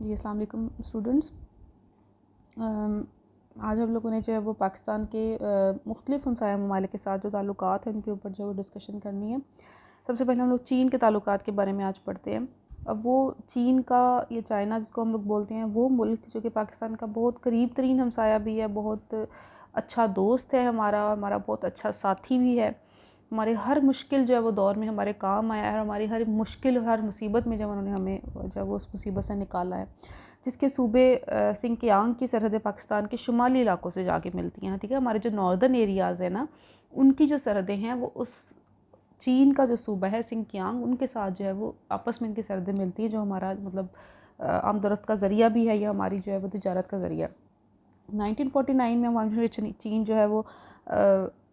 जी अस्सलाम वालेकुम स्टूडेंट्स। आज हम लोगों ने जो है वो पाकिस्तान के मुख्तलिफ़ हमसाया ममालिक के साथ जो ताल्लुकात हैं उनके ऊपर जो है डिस्कशन करनी है। सबसे पहले हम लोग चीन के ताल्लुकात के बारे में आज पढ़ते हैं। अब वो चीन का, ये चाइना जिसको हम लोग बोलते हैं, वो मुल्क जो कि पाकिस्तान का बहुत करीब तरीन हमसाया भी है, बहुत अच्छा दोस्त है, हमारा हमारा बहुत अच्छा साथी भी है। हमारे हर मुश्किल जो है वो दौर में हमारे काम आया है, और हमारी हर मुश्किल हर मुसीबत में जब उन्होंने हमें जो है वो उस मुसीबत से निकाला है। जिसके सूबे सिंकियांग की सरहदें पाकिस्तान के शुमाली इलाकों से जाके मिलती हैं, ठीक है। हमारे जो नॉर्दर्न एरियाज़ हैं ना, उनकी जो सरहदें हैं वो उस चीन का जो सूबा है सिंकियांग, उनके साथ जो है वो आपस में इनकी सरहदें मिलती है, जो हमारा मतलब आमदरफ्त का ज़रिया भी है, या हमारी जो है वो तिजारत का ज़रिया। 1949 में हमारा चीन जो है वो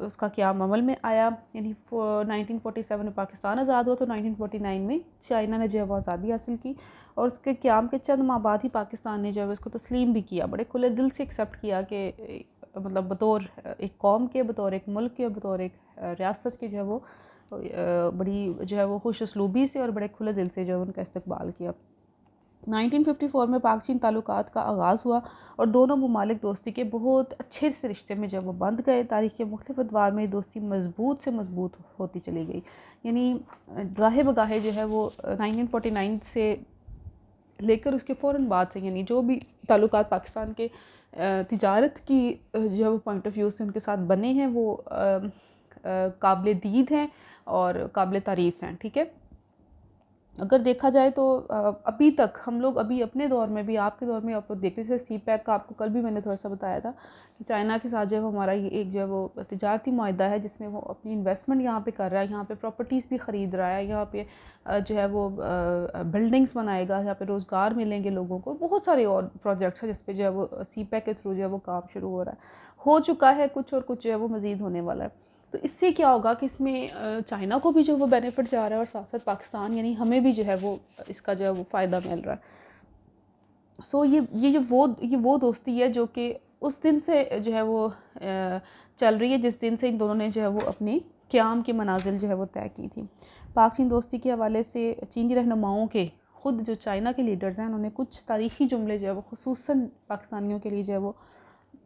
उसका क़याम अमल में आया, यानी 1947 में पाकिस्तान आज़ाद हुआ तो 1949 में चाइना ने जो है वो आज़ादी हासिल की, और उसके क़याम के चंद माह बाद ही पाकिस्तान ने जो है उसको तस्लीम भी किया, बड़े खुले दिल से एक्सेप्ट किया कि मतलब बतौर एक कौम के, बतौर एक मुल्क के, बतौर एक रियासत के जो है वो बड़ी जो है वो खुश उसलूबी से और बड़े खुले दिल से जो है उनका इस्तकबाल किया। 1954 में पाक चीन ताल्लुकात का आगाज़ हुआ और दोनों ममालिक दोस्ती के बहुत अच्छे से रिश्ते में जब वो बंध गए। तारीख़ के मुख्तलिफ़ अदवार में दोस्ती मज़बूत से मज़बूत होती चली गई, यानी गाहे बगाहे जो है वो 1949 से लेकर उसके फ़ौरन बाद से, यानी जो भी ताल्लुकात पाकिस्तान के तिजारत की जो है वो पॉइंट ऑफ व्यू से उनके साथ बने हैं, वो काबिल दीद हैं और काबिल तारीफ़ हैं, ठीक है। अगर देखा जाए तो अभी तक हम लोग अभी अपने दौर में भी, आपके दौर में आप लोग देख रहे थे, सी पैक का आपको कल भी मैंने थोड़ा सा बताया था कि चाइना के साथ जो है हमारा ये एक जो है वो तिजारती मुआहदा है, जिसमें वो अपनी इन्वेस्टमेंट यहाँ पे कर रहा है, यहाँ पे प्रॉपर्टीज़ भी ख़रीद रहा है, यहाँ पे जो है वो बिल्डिंग्स बनाएगा, यहाँ पे रोज़गार मिलेंगे लोगों को, बहुत सारे और प्रोजेक्ट्स हैं जिस पे जो है वो सी पैक के थ्रू जो है वो काम शुरू हो रहा है, हो चुका है कुछ, और कुछ जो है वो मज़ीद होने वाला है। तो इससे क्या होगा कि इसमें चाइना को भी जो वो बेनिफिट जा रहा है, और साथ साथ पाकिस्तान यानी हमें भी जो है वो इसका जो है वो फ़ायदा मिल रहा है। सो ये वो दोस्ती है जो कि उस दिन से जो है वो चल रही है, जिस दिन से इन दोनों ने जो है वो अपनी क़याम की मनाजिल जो है वो तय की थी। पाक चीन दोस्ती के हवाले से चीनी रहनुमाओं के ख़ुद जो चाइना के लीडर्स हैं, उन्होंने कुछ तारीख़ी जुमले जो है वो ख़ुसूसन पाकिस्तानियों के लिए जो है वो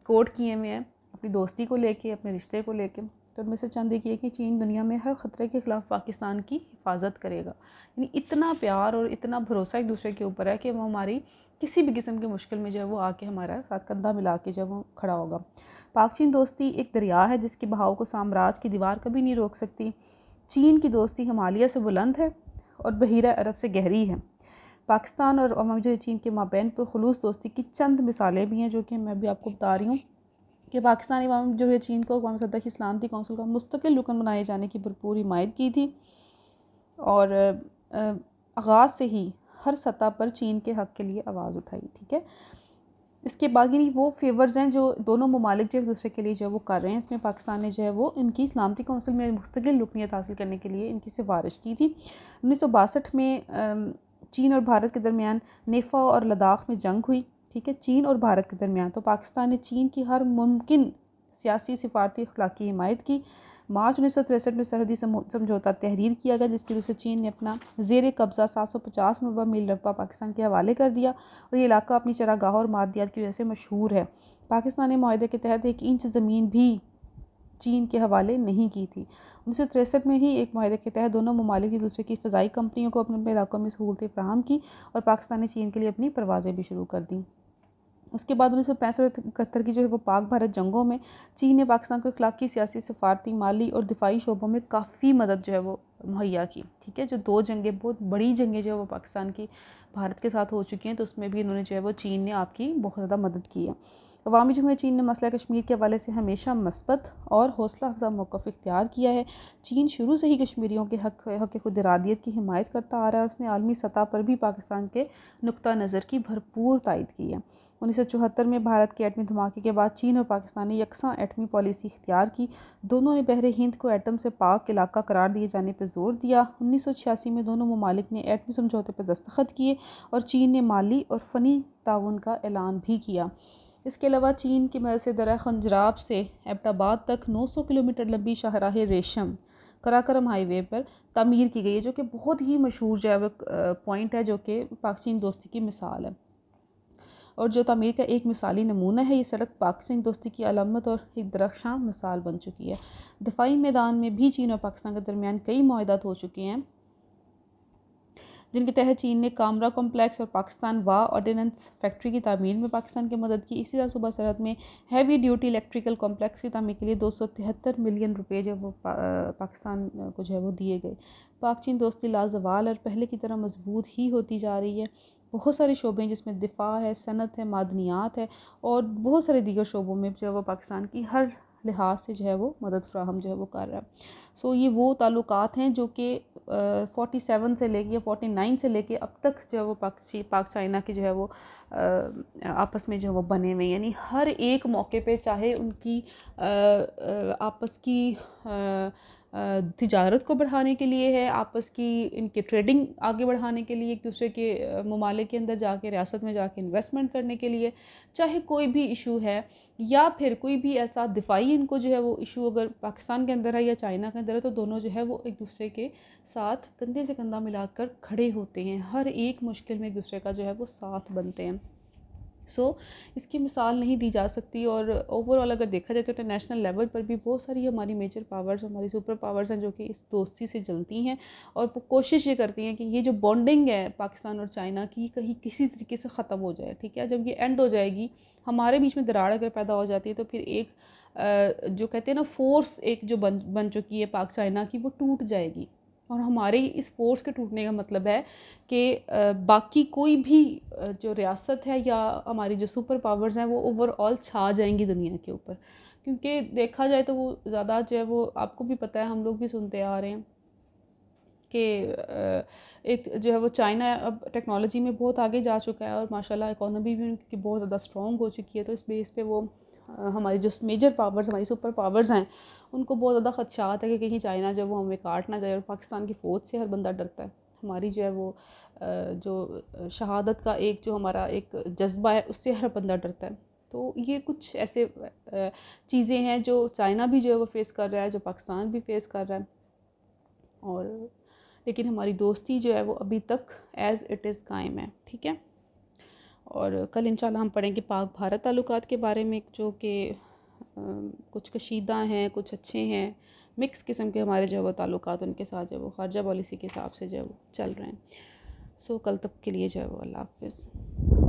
कोट किए हुए हैं, अपनी दोस्ती को लेके, अपने रिश्ते को लेके। तो उनमें से चंद एक ये कि चीन दुनिया में हर ख़तरे के ख़िलाफ़ पाकिस्तान की हिफाजत करेगा, यानी इतना प्यार और इतना भरोसा एक दूसरे के ऊपर है कि वो हमारी किसी भी किस्म की मुश्किल में जो है वो आके हमारा साथ कंधा मिला के जो है वो खड़ा होगा। पाक चीन दोस्ती एक दरिया है जिसके बहाव को साम्राज्य की दीवार कभी नहीं रोक सकती। चीन की दोस्ती हिमालय से बुलंद है और बहीरा अरब से गहरी है। पाकिस्तान और जो चीन के माबैन पर खुलूस दोस्ती की चंद मिसालें भी हैं, जो कि मैं भी आपको बता रही हूँ कि पाकिस्तानी अवाम जो है चीन को अक़वाम मुत्तहिदा की सलामती कौंसिल का मुस्तकिल रुकन बनाए जाने की भरपूर हिमायत की थी, और आगाज़ से ही हर सतह पर चीन के हक़ के लिए आवाज़ उठाई, ठीक है। इसके बाद यानी वो फेवर्स हैं जो दोनों ममालिक जो एक दूसरे के लिए जो है वो कर रहे हैं। इसमें पाकिस्तान ने जो है वो इनकी सलामती कौंसिल में मुस्तकिल रुकनीत हासिल करने के लिए इनकी सिफारिश की थी। 1962 में चीन और भारत के दरमियान नेफा और लद्दाख में जंग हुई, ठीक है, चीन और भारत के दरमियान। तो पाकिस्तान ने चीन की हर मुमकिन सियासी, सिफारती, अखलाकी हिमायत की। मार्च 1963 में सरहदी समझौता तहरीर किया गया, जिसकी वजह से चीन ने अपना ज़ेर कब्ज़ा 750 मुरबा मील रकबा पाकिस्तान के हवाले कर दिया, और ये इलाका अपनी चरागाह और मादियात की वजह से मशहूर है। पाकिस्तानी माहदे के तहत 1 इंच ज़मीन भी चीन के हवाले नहीं की थी। 1963 में ही एक माहदे के तहत दोनों ममालिक एक दूसरे की फ़ज़ाई कंपनियों को अपने अपने इलाकों में सहूलतें फ़राहम की, और पाकिस्तान ने चीन के लिए अपनी परवाज़ें भी शुरू कर दी। उसके बाद 1965-71 की जो है वो पाक भारत जंगों में चीन ने पाकिस्तान को इखलाकी, सियासी, सफारती, माली और दिफाई शोबों में काफ़ी मदद जो है वो मुहैया की, ठीक है। जो 2 जंगें, बहुत बड़ी जंगें जो है वो पाकिस्तान की भारत के साथ हो चुकी हैं, तो उसमें भी इन्होंने जो है वो चीन ने आपकी बहुत ज़्यादा मदद की है। अवामी जमहूरियत चीन ने मसला कश्मीर के हवाले से हमेशा मस्बत और हौसला अफ़ज़ा मौक़िफ़ इख्तियार किया है। चीन शुरू से ही कश्मीरियों के हक़ खुद इरादियत की हिमायत करता आ रहा है, और उसने आलमी सतह पर भी पाकिस्तान के नुक्ता नज़र की भरपूर तायद की है। 1974 में भारत के एटमी धमाके के बाद चीन और पाकिस्तान ने यकसां एटमी पॉलिसी इख्तियार की। दोनों ने बहरे हिंद को एटम से पाक इलाका करार दिए जाने पर जोर दिया। 1986 में दोनों ममालिक ने एटमी समझौते पर दस्तखत किए, और चीन ने माली और फ़नी ताउन का ऐलान भी किया। इसके अलावा चीन की मदद से दर्रा खंजराब से एबटाबाद तक 900 किलोमीटर लंबी शाहराह रेशम कराकरम हाईवे पर तामीर की गई है, जो कि बहुत ही मशहूर जो है वो पॉइंट है, जो कि पाक चीन दोस्ती की मिसाल है। और जो तामीर का एक मिसाली नमूना है। ये सड़क पाक चीन दोस्ती की अलामत और एक दरख्शां मिसाल बन चुकी है। दिफाई मैदान में भी चीन और पाकिस्तान के दरमियान कई मुआहदात हो चुके हैं, जिनके तहत चीन ने कामरा कॉम्प्लेक्स और पाकिस्तान वाह ऑर्डिनेंस फैक्ट्री की तामीर में पाकिस्तान की मदद की। इसी तरह सूबा सरहद में हैवी ड्यूटी इलेक्ट्रिकल कॉम्प्लेक्स की तामीर के लिए 273 मिलियन रुपए जो वो पाकिस्तान को जो है वो दिए गए। पाक चीन दोस्ती लाजवाल और पहले की तरह मजबूत ही होती जा रही है। बहुत सारे शोबे हैं जिसमें दिफा है, सनत है, मादनियात है और बहुत सारे दीगर शोबों में जो है वो पाकिस्तान की हर लिहाज से जो है वो मदद फ्राहम जो है वो कर रहा है। सो ये वो ताल्लुकात हैं जो कि 47 से लेके या 49 से लेके अब तक जो है वो पाक चाइना की जो है वो आपस में जो है वो बने हुए, यानी हर एक मौके पे, चाहे उनकी आपस की तिजारत को बढ़ाने के लिए है, आपस की इनके ट्रेडिंग आगे बढ़ाने के लिए, एक दूसरे के ममालिक के अंदर जाके, रियासत में जाके इन्वेस्टमेंट करने के लिए, चाहे कोई भी इशू है या फिर कोई भी ऐसा दिफाई इनको जो है वो इशू अगर पाकिस्तान के अंदर है या चाइना के अंदर है, तो दोनों जो है वो एक दूसरे के साथ कंधे से कंधा मिलाकर खड़े होते हैं। हर एक मुश्किल में एक दूसरे का जो है वो साथ बनते हैं। इसकी मिसाल नहीं दी जा सकती। और ओवरऑल अगर देखा जाए तो इंटरनेशनल लेवल पर भी बहुत सारी हमारी मेजर पावर्स, हमारी सुपर पावर्स हैं जो कि इस दोस्ती से जलती हैं और वो कोशिश ये करती हैं कि ये जो बॉन्डिंग है पाकिस्तान और चाइना की कहीं किसी तरीके से ख़त्म हो जाए। ठीक है, जब ये एंड हो जाएगी, हमारे बीच में दरार अगर पैदा हो जाती है, तो फिर एक जो कहते हैं ना फोर्स एक जो बन चुकी है पाक चाइना की, वो टूट जाएगी। और हमारे इस फोर्स के टूटने का मतलब है कि बाकी कोई भी जो रियासत है या हमारी जो सुपर पावर्स हैं वो ओवरऑल छा जाएंगी दुनिया के ऊपर। क्योंकि देखा जाए तो वो ज़्यादा जो है वो आपको भी पता है, हम लोग भी सुनते आ रहे हैं कि एक जो है वो चाइना अब टेक्नोलॉजी में बहुत आगे जा चुका है और माशाल्लाह इकोनॉमी भी उनकी बहुत ज़्यादा स्ट्रॉन्ग हो चुकी है। तो इस बेस पे वो हमारी जो मेजर पावर्स, हमारी सुपर पावर्स हैं, उनको बहुत ज़्यादा खदशात है कि कहीं चाइना जो वो हमें काट ना जाए। और पाकिस्तान की फ़ौज से हर बंदा डरता है। हमारी जो है वो जो शहादत का एक जो हमारा एक जज्बा है, उससे हर बंदा डरता है। तो ये कुछ ऐसे चीज़ें हैं जो चाइना भी जो है वो फेस कर रहा है, जो पाकिस्तान भी फेस कर रहा है। और लेकिन हमारी दोस्ती जो है वो अभी तक एज़ इट इज़ कायम है। ठीक है, और कल इंशाल्लाह हम पढ़ेंगे पाक भारत ताल्लुकात के बारे में, जो कि कुछ कशीदा हैं, कुछ अच्छे हैं, मिक्स किस्म के हमारे जो है वो ताल्लुकात उनके साथ जो है वो खारजा पॉलिसी के हिसाब से जो है वो चल रहे हैं। सो कल तक के लिए जो है वो अल्लाह हाफ़िज़।